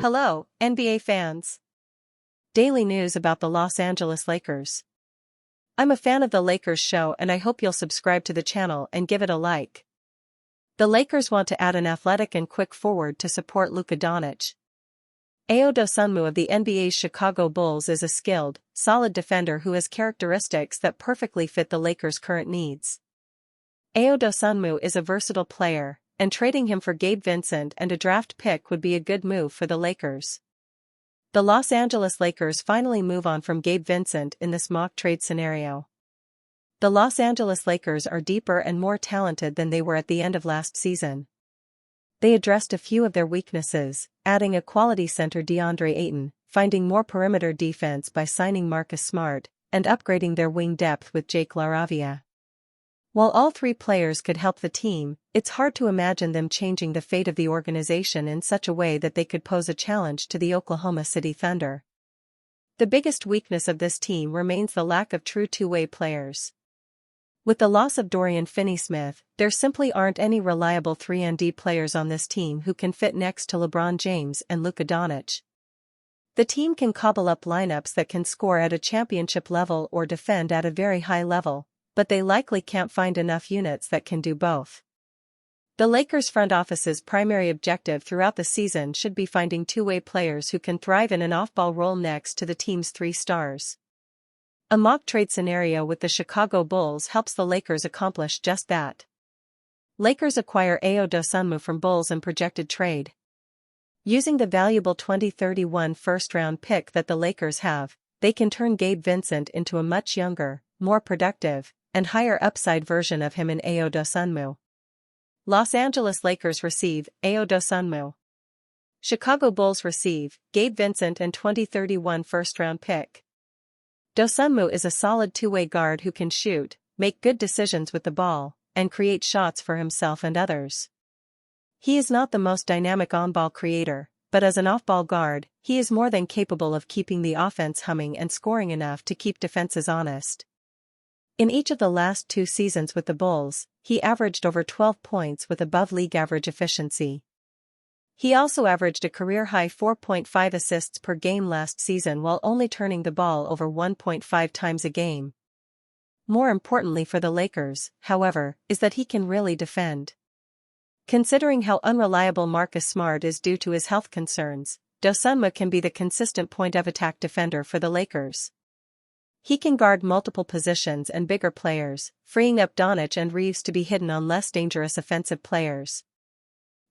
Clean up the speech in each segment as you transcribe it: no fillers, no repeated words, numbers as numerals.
Hello, NBA fans. Daily news about the Los Angeles Lakers. I'm a fan of the Lakers show and I hope you'll subscribe to the channel and give it a like. The Lakers want to add an athletic and quick forward to support Luka Doncic. Dosunmu of the NBA's Chicago Bulls is a skilled, solid defender who has characteristics that perfectly fit the Lakers' current needs. Dosunmu is a versatile player, and trading him for Gabe Vincent and a draft pick would be a good move for the Lakers. The Los Angeles Lakers finally move on from Gabe Vincent in this mock trade scenario. The Los Angeles Lakers are deeper and more talented than they were at the end of last season. They addressed a few of their weaknesses, adding a quality center DeAndre Ayton, finding more perimeter defense by signing Marcus Smart, and upgrading their wing depth with Jake LaRavia. While all three players could help the team, it's hard to imagine them changing the fate of the organization in such a way that they could pose a challenge to the Oklahoma City Thunder. The biggest weakness of this team remains the lack of true two-way players. With the loss of Dorian Finney-Smith, there simply aren't any reliable 3-and-D players on this team who can fit next to LeBron James and Luka Doncic. The team can cobble up lineups that can score at a championship level or defend at a very high level, but they likely can't find enough units that can do both. The Lakers front office's primary objective throughout the season should be finding two-way players who can thrive in an off-ball role next to the team's three stars. A mock trade scenario with the Chicago Bulls helps the Lakers accomplish just that. Lakers acquire Dosunmu from Bulls in projected trade. Using the valuable 2031 first-round pick that the Lakers have, they can turn Gabe Vincent into a much younger, more productive, and higher upside version of him in Dosunmu. Los Angeles Lakers receive Dosunmu. Chicago Bulls receive Gabe Vincent and 2031 first-round pick. Dosunmu is a solid two-way guard who can shoot, make good decisions with the ball, and create shots for himself and others. He is not the most dynamic on-ball creator, but as an off-ball guard, he is more than capable of keeping the offense humming and scoring enough to keep defenses honest. In each of the last two seasons with the Bulls, he averaged over 12 points with above-league average efficiency. He also averaged a career-high 4.5 assists per game last season while only turning the ball over 1.5 times a game. More importantly for the Lakers, however, is that he can really defend. Considering how unreliable Marcus Smart is due to his health concerns, Dosunmu can be the consistent point-of-attack defender for the Lakers. He can guard multiple positions and bigger players, freeing up Doncic and Reeves to be hidden on less dangerous offensive players.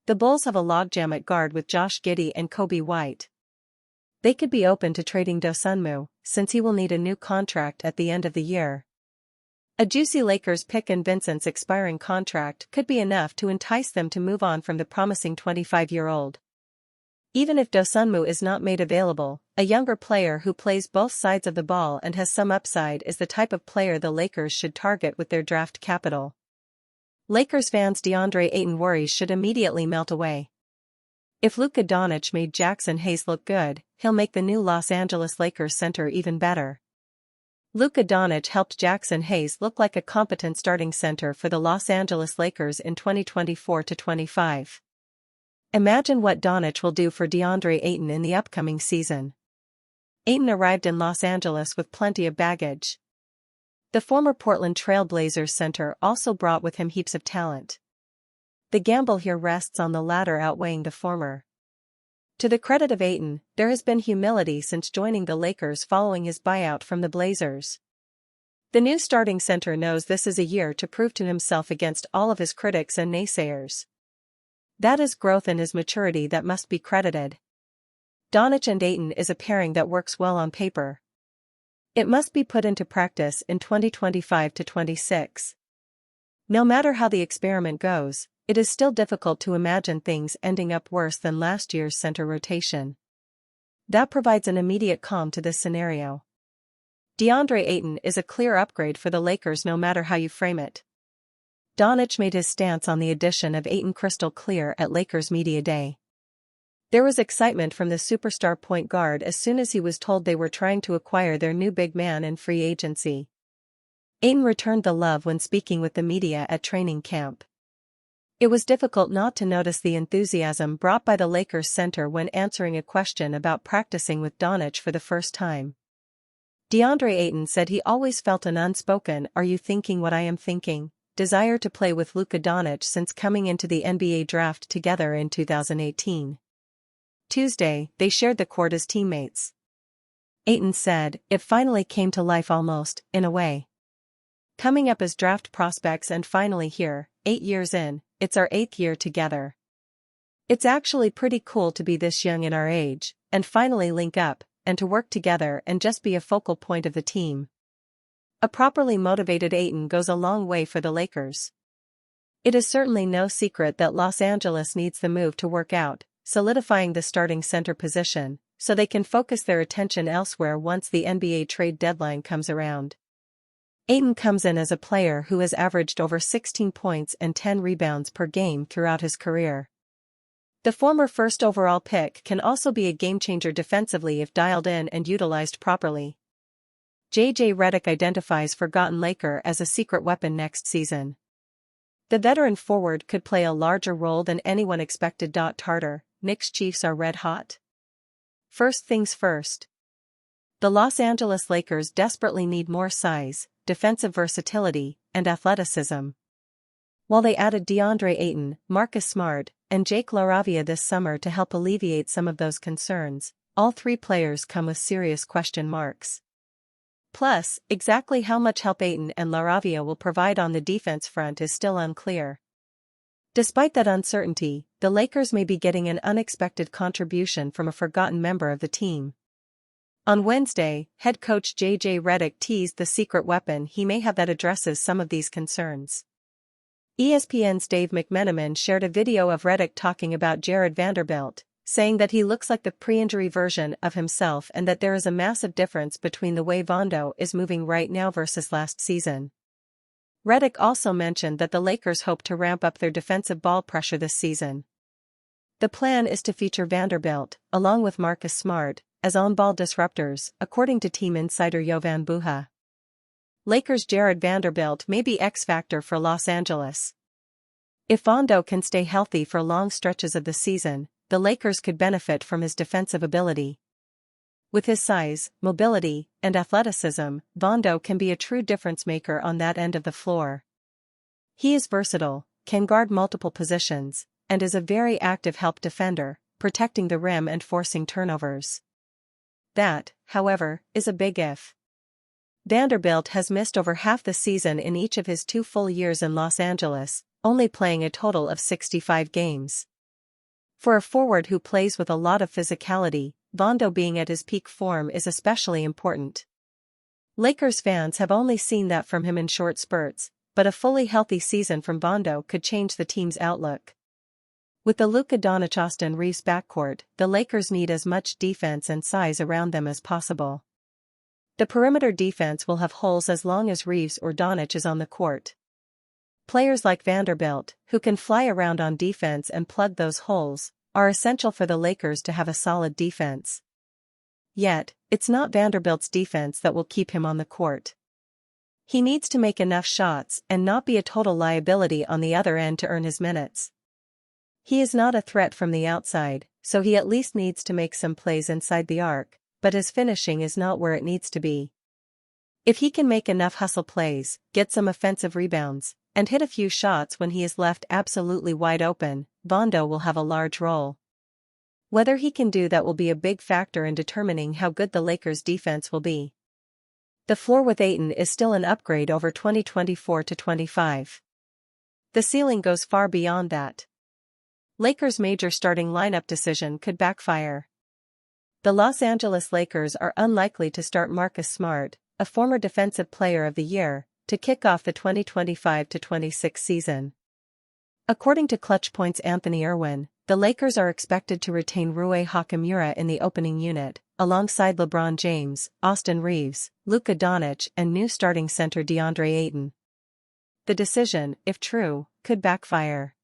The Bulls have a logjam at guard with Josh Giddey and Kobe White. They could be open to trading Dosunmu, since he will need a new contract at the end of the year. A juicy Lakers pick in Vincent's expiring contract could be enough to entice them to move on from the promising 25-year-old. Even if Dosunmu is not made available, a younger player who plays both sides of the ball and has some upside is the type of player the Lakers should target with their draft capital. Lakers fans' DeAndre Ayton worries should immediately melt away. If Luka Doncic made Jackson Hayes look good, he'll make the new Los Angeles Lakers center even better. Luka Doncic helped Jackson Hayes look like a competent starting center for the Los Angeles Lakers in 2024-25. Imagine what Doncic will do for DeAndre Ayton in the upcoming season. Ayton arrived in Los Angeles with plenty of baggage. The former Portland Trail Blazers center also brought with him heaps of talent. The gamble here rests on the latter outweighing the former. To the credit of Ayton, there has been humility since joining the Lakers following his buyout from the Blazers. The new starting center knows this is a year to prove to himself against all of his critics and naysayers. That is growth and his maturity that must be credited. Doncic and Ayton is a pairing that works well on paper. It must be put into practice in 2025-26. No matter how the experiment goes, it is still difficult to imagine things ending up worse than last year's center rotation. That provides an immediate calm to this scenario. DeAndre Ayton is a clear upgrade for the Lakers no matter how you frame it. Doncic made his stance on the addition of Ayton crystal clear at Lakers Media Day. There was excitement from the superstar point guard as soon as he was told they were trying to acquire their new big man in free agency. Ayton returned the love when speaking with the media at training camp. It was difficult not to notice the enthusiasm brought by the Lakers center when answering a question about practicing with Doncic for the first time. DeAndre Ayton said he always felt an unspoken "are you thinking what I am thinking" desire to play with Luka Doncic since coming into the NBA draft together in 2018. Tuesday, they shared the court as teammates. Ayton said, "It finally came to life almost, in a way. Coming up as draft prospects and finally here, 8 years in, it's our 8th year together. It's actually pretty cool to be this young in our age, and finally link up, and to work together and just be a focal point of the team." A properly motivated Ayton goes a long way for the Lakers. It is certainly no secret that Los Angeles needs the move to work out, solidifying the starting center position, so they can focus their attention elsewhere once the NBA trade deadline comes around. Ayton comes in as a player who has averaged over 16 points and 10 rebounds per game throughout his career. The former first overall pick can also be a game-changer defensively if dialed in and utilized properly. JJ Redick identifies Forgotten Laker as a secret weapon next season. The veteran forward could play a larger role than anyone expected. Tartar, Knicks Chiefs are red hot. First things first. The Los Angeles Lakers desperately need more size, defensive versatility, and athleticism. While they added DeAndre Ayton, Marcus Smart, and Jake LaRavia this summer to help alleviate some of those concerns, all three players come with serious question marks. Plus, exactly how much help Ayton and LaRavia will provide on the defense front is still unclear. Despite that uncertainty, the Lakers may be getting an unexpected contribution from a forgotten member of the team. On Wednesday, head coach JJ Redick teased the secret weapon he may have that addresses some of these concerns. ESPN's Dave McMenamin shared a video of Redick talking about Jared Vanderbilt, saying that he looks like the pre-injury version of himself and that there is a massive difference between the way Vondo is moving right now versus last season. Redick also mentioned that the Lakers hope to ramp up their defensive ball pressure this season. The plan is to feature Vanderbilt, along with Marcus Smart, as on-ball disruptors, according to team insider Jovan Buha. Lakers' Jared Vanderbilt may be X-factor for Los Angeles. If Vondo can stay healthy for long stretches of the season, the Lakers could benefit from his defensive ability. With his size, mobility, and athleticism, Vondo can be a true difference-maker on that end of the floor. He is versatile, can guard multiple positions, and is a very active help defender, protecting the rim and forcing turnovers. That, however, is a big if. Vanderbilt has missed over half the season in each of his 2 full years in Los Angeles, only playing a total of 65 games. For a forward who plays with a lot of physicality, Vondo being at his peak form is especially important. Lakers fans have only seen that from him in short spurts, but a fully healthy season from Vondo could change the team's outlook. With the Luka Doncic-Austin Reeves backcourt, the Lakers need as much defense and size around them as possible. The perimeter defense will have holes as long as Reeves or Doncic is on the court. Players like Vanderbilt, who can fly around on defense and plug those holes, are essential for the Lakers to have a solid defense. Yet, it's not Vanderbilt's defense that will keep him on the court. He needs to make enough shots and not be a total liability on the other end to earn his minutes. He is not a threat from the outside, so he at least needs to make some plays inside the arc, but his finishing is not where it needs to be. If he can make enough hustle plays, get some offensive rebounds, and hit a few shots when he is left absolutely wide open, Vondo will have a large role. Whether he can do that will be a big factor in determining how good the Lakers' defense will be. The floor with Ayton is still an upgrade over 2024-25. The ceiling goes far beyond that. Lakers' major starting lineup decision could backfire. The Los Angeles Lakers are unlikely to start Marcus Smart, a former Defensive Player of the Year, to kick off the 2025-26 season. According to Clutch Point's Anthony Irwin, the Lakers are expected to retain Rui Hachimura in the opening unit, alongside LeBron James, Austin Reeves, Luka Doncic and new starting center DeAndre Ayton. The decision, if true, could backfire.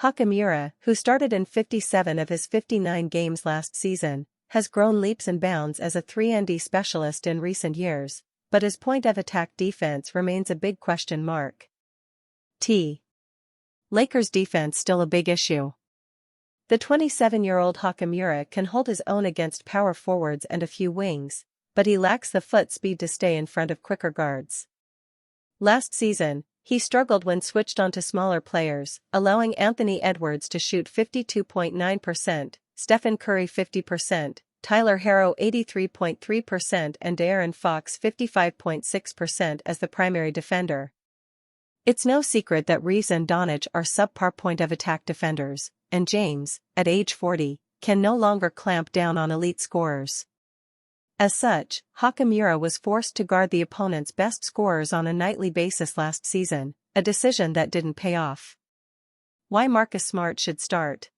Hachimura, who started in 57 of his 59 games last season, has grown leaps and bounds as a 3-and-D specialist in recent years, but his point-of-attack defense remains a big question mark. Lakers defense still a big issue. The 27-year-old Hachimura can hold his own against power forwards and a few wings, but he lacks the foot speed to stay in front of quicker guards. Last season, he struggled when switched onto smaller players, allowing Anthony Edwards to shoot 52.9%, Stephen Curry 50%, Tyler Herro 83.3% and De'Aaron Fox 55.6% as the primary defender. It's no secret that Reeves and Doncic are subpar point-of-attack defenders, and James, at age 40, can no longer clamp down on elite scorers. As such, Hachimura was forced to guard the opponent's best scorers on a nightly basis last season, a decision that didn't pay off. Why Marcus Smart should start?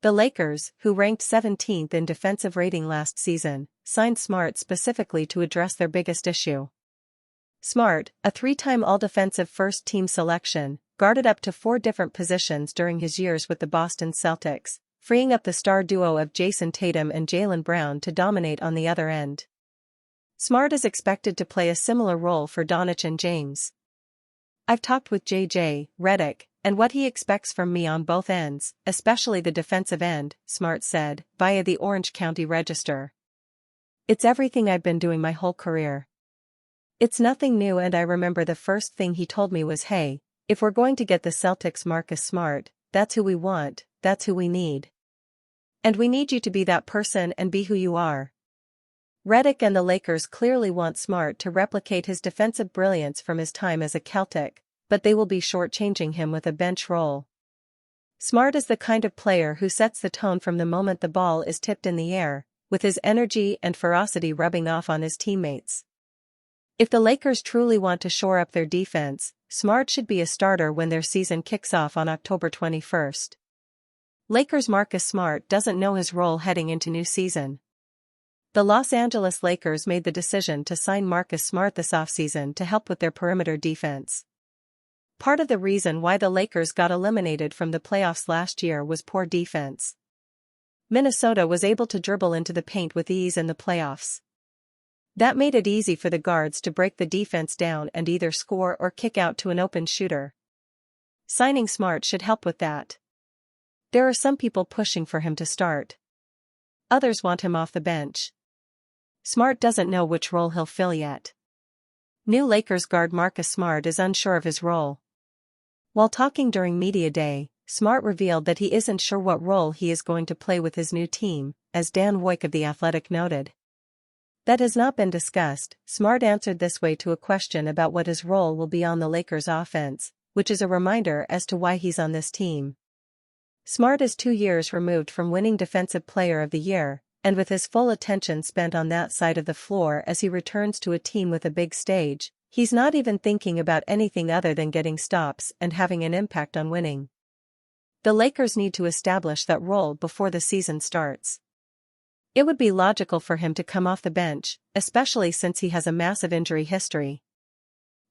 The Lakers, who ranked 17th in defensive rating last season, signed Smart specifically to address their biggest issue. Smart, a three-time All-Defensive first-team selection, guarded up to 4 different positions during his years with the Boston Celtics, freeing up the star duo of Jason Tatum and Jaylen Brown to dominate on the other end. Smart is expected to play a similar role for Doncic and James. I've talked with J.J. Redick, and what he expects from me on both ends, especially the defensive end, Smart said, via the Orange County Register. It's everything I've been doing my whole career. It's nothing new, and I remember the first thing he told me was, hey, if we're going to get the Celtics Marcus Smart, that's who we want, that's who we need. And we need you to be that person and be who you are. Redick and the Lakers clearly want Smart to replicate his defensive brilliance from his time as a Celtic, but they will be shortchanging him with a bench role. Smart is the kind of player who sets the tone from the moment the ball is tipped in the air, with his energy and ferocity rubbing off on his teammates. If the Lakers truly want to shore up their defense, Smart should be a starter when their season kicks off on October 21st. Lakers' Marcus Smart doesn't know his role heading into new season. The Los Angeles Lakers made the decision to sign Marcus Smart this offseason to help with their perimeter defense. Part of the reason why the Lakers got eliminated from the playoffs last year was poor defense. Minnesota was able to dribble into the paint with ease in the playoffs. That made it easy for the guards to break the defense down and either score or kick out to an open shooter. Signing Smart should help with that. There are some people pushing for him to start. Others want him off the bench. Smart doesn't know which role he'll fill yet. New Lakers guard Marcus Smart is unsure of his role. While talking during Media Day, Smart revealed that he isn't sure what role he is going to play with his new team, as Dan Woik of The Athletic noted. That has not been discussed. Smart answered this way to a question about what his role will be on the Lakers' offense, which is a reminder as to why he's on this team. Smart is 2 years removed from winning Defensive Player of the Year, and with his full attention spent on that side of the floor as he returns to a team with a big stage, he's not even thinking about anything other than getting stops and having an impact on winning. The Lakers need to establish that role before the season starts. It would be logical for him to come off the bench, especially since he has a massive injury history.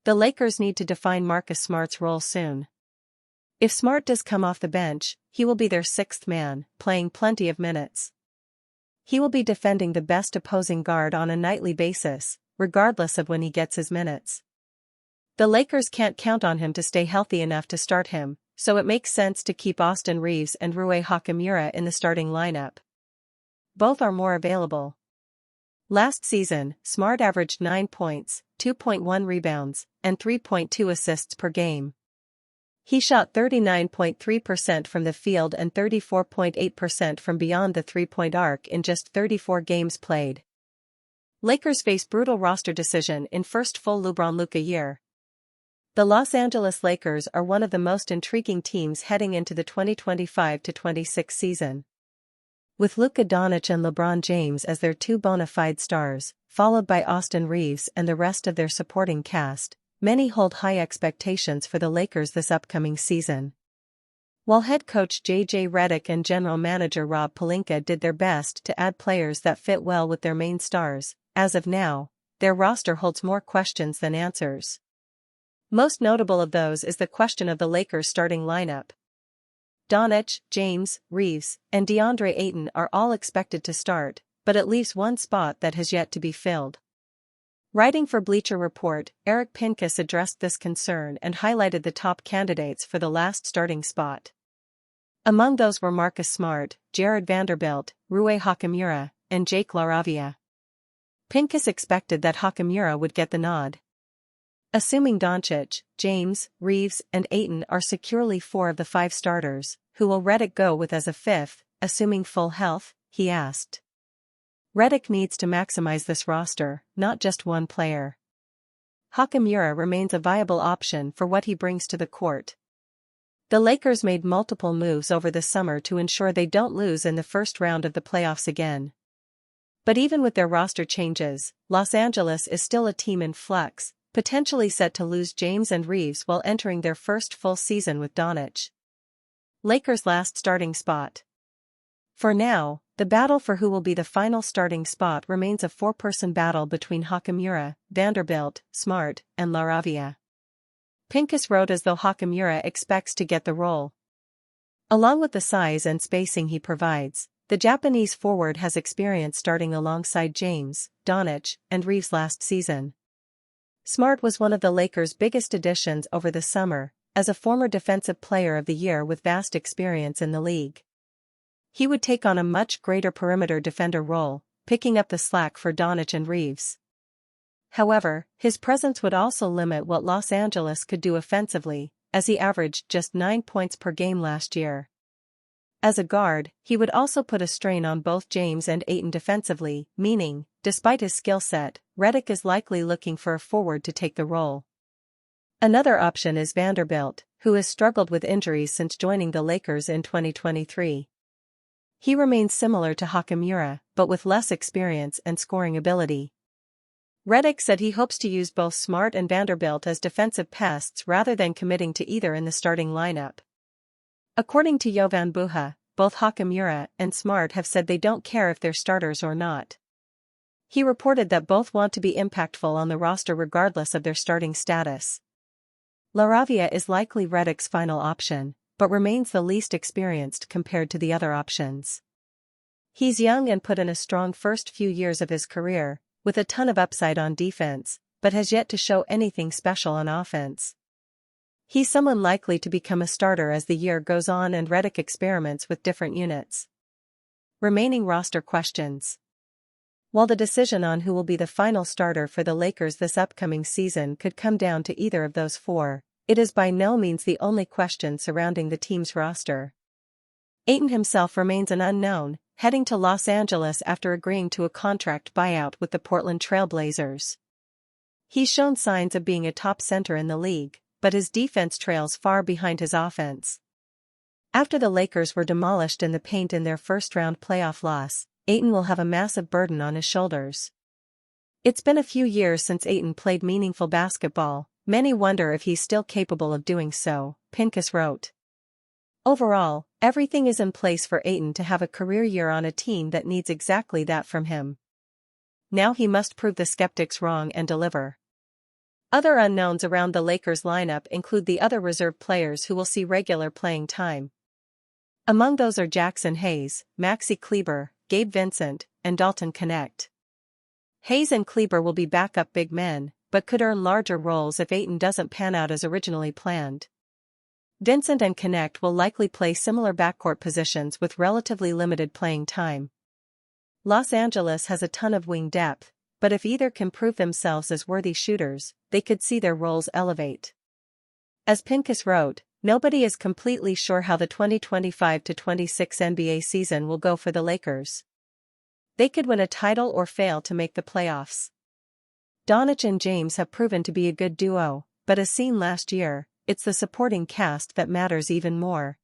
The Lakers need to define Marcus Smart's role soon. If Smart does come off the bench, he will be their 6th man, playing plenty of minutes. He will be defending the best opposing guard on a nightly basis, regardless of when he gets his minutes. The Lakers can't count on him to stay healthy enough to start him, so it makes sense to keep Austin Reeves and Rui Hachimura in the starting lineup. Both are more available. Last season, Smart averaged 9 points, 2.1 rebounds, and 3.2 assists per game. He shot 39.3% from the field and 34.8% from beyond the three-point arc in just 34 games played. Lakers face brutal roster decision in first full LeBron Luka year. The Los Angeles Lakers are one of the most intriguing teams heading into the 2025-26 season. With Luka Doncic and LeBron James as their 2 bona fide stars, followed by Austin Reeves and the rest of their supporting cast, many hold high expectations for the Lakers this upcoming season. While head coach J.J. Redick and general manager Rob Pelinka did their best to add players that fit well with their main stars, as of now, their roster holds more questions than answers. Most notable of those is the question of the Lakers' starting lineup. Doncic, James, Reeves, and DeAndre Ayton are all expected to start, but at least one spot that has yet to be filled. Writing for Bleacher Report, Eric Pincus addressed this concern and highlighted the top candidates for the last starting spot. Among those were Marcus Smart, Jared Vanderbilt, Rui Hachimura, and Jake LaRavia. Pincus expected that Hachimura would get the nod. Assuming Doncic, James, Reeves, and Ayton are securely 4 of the 5 starters, who will Redick go with as a 5th, assuming full health, he asked. Redick needs to maximize this roster, not just one player. Hachimura remains a viable option for what he brings to the court. The Lakers made multiple moves over the summer to ensure they don't lose in the first round of the playoffs again. But even with their roster changes, Los Angeles is still a team in flux, potentially set to lose James and Reeves while entering their first full season with Doncic. Lakers' last starting spot. For now, the battle for who will be the final starting spot remains a 4-person battle between Hachimura, Vanderbilt, Smart, and LaRavia. Pincus wrote as though Hachimura expects to get the role. Along with the size and spacing he provides, the Japanese forward has experience starting alongside James, Doncic, and Reeves last season. Smart was one of the Lakers' biggest additions over the summer, as a former Defensive Player of the Year with vast experience in the league. He would take on a much greater perimeter defender role, picking up the slack for Doncic and Reeves. However, his presence would also limit what Los Angeles could do offensively, as he averaged just 9 points per game last year. As a guard, he would also put a strain on both James and Ayton defensively, meaning, despite his skill set, Redick is likely looking for a forward to take the role. Another option is Vanderbilt, who has struggled with injuries since joining the Lakers in 2023. He remains similar to Hachimura, but with less experience and scoring ability. Redick said he hopes to use both Smart and Vanderbilt as defensive pests rather than committing to either in the starting lineup. According to Jovan Buha, both Hachimura and Smart have said they don't care if they're starters or not. He reported that both want to be impactful on the roster regardless of their starting status. LaRavia is likely Redick's final option, but remains the least experienced compared to the other options. He's young and put in a strong first few years of his career, with a ton of upside on defense, but has yet to show anything special on offense. He's someone likely to become a starter as the year goes on and Redick experiments with different units. Remaining roster questions. While the decision on who will be the final starter for the Lakers this upcoming season could come down to either of those 4, it is by no means the only question surrounding the team's roster. Ayton himself remains an unknown, heading to Los Angeles after agreeing to a contract buyout with the Portland Trail Blazers. He's shown signs of being a top center in the league, but his defense trails far behind his offense. After the Lakers were demolished in the paint in their first-round playoff loss, Ayton will have a massive burden on his shoulders. It's been a few years since Ayton played meaningful basketball. Many wonder if he's still capable of doing so, Pincus wrote. Overall, everything is in place for Ayton to have a career year on a team that needs exactly that from him. Now he must prove the skeptics wrong and deliver. Other unknowns around the Lakers lineup include the other reserve players who will see regular playing time. Among those are Jackson Hayes, Maxi Kleber, Gabe Vincent, and Dalton Knecht. Hayes and Kleber will be backup big men, but could earn larger roles if Ayton doesn't pan out as originally planned. Vincent and Knecht will likely play similar backcourt positions with relatively limited playing time. Los Angeles has a ton of wing depth, but if either can prove themselves as worthy shooters, they could see their roles elevate. As Pincus wrote, nobody is completely sure how the 2025-26 NBA season will go for the Lakers. They could win a title or fail to make the playoffs. Doncic and James have proven to be a good duo, but as seen last year, it's the supporting cast that matters even more.